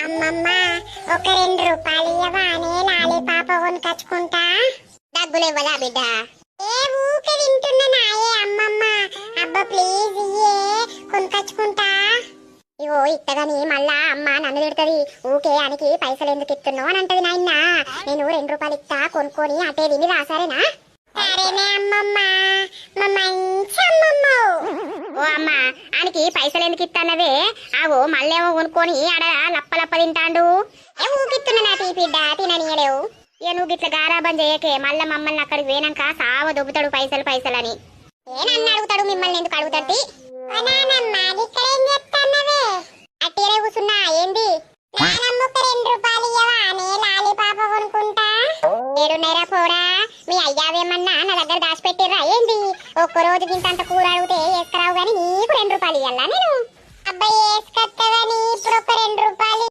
అమ్మమ్మ ఒక 2 రూపాయలు ఇవ్వనే లాలీపాప కొనుకొచ్చుకుంటా. డబ్బులు ఇవ్వదా బిడ్డ? ఏ ఊకే తింటున్నా నాయే అమ్మమ్మ. అబ్బా ప్లీజ్ ఇయ్యే కొనుకొచ్చుకుంటా. ఇవో ఇత్తగని మళ్ళా అమ్మ నన్ను తిడుతుంది. ఊకే అనికి పైసలు ఎందుకు ఇస్తున్నావు అని అంటది. నాయన నేను 2 రూపాయలు ఇస్తా, కొనుక్కొని అటే తిని రాసారేనా? సరేనే అమ్మమ్మ, మా మంచి అమ్మమ్మ. ఓ అమ్మ, ఆయనకి పైసలు ఎందుకు ఇస్తానవే? ఆవో మళ్ళేమో కొనుక్కొని ఆడ లప్ప లప్ప తింటాండు. ఊకిస్తున్నా నా తీపిడ్డ తిననీయలేవు. ఇక నువ్వు ఇట్లా గారాబం చేయకే, మళ్ళా మమ్మల్ని అక్కడికి పోయినాక సావ దొబ్బుతాడు పైసలు పైసలని. నన్ను అడుగుతాడు, మిమ్మల్ని ఎందుకు అడుగుతాడు? ఇక్కడేం చెప్తాన్నవే? అట్టిరే కూర్చున్నా ఏంది? నానమ్మ ఒక 2 రూపాయలు ఇవ్వనే లాలీపాప కొనుక్కుంటా. ఏడున్నైరా పోరా, మీ అయ్యావేమన్నా నా దగ్గర దాచిపెట్టిర్రా ఏంది? ఒక్కరోజు గింతంత కూర అడిగితే వేసుకురావు గాని నీకు 2 రూపాయలు ఇవ్వాలా నేను? అబ్బాయి వేసుకొస్తావని ఇప్పుడు ఒక 2 రూపాయలు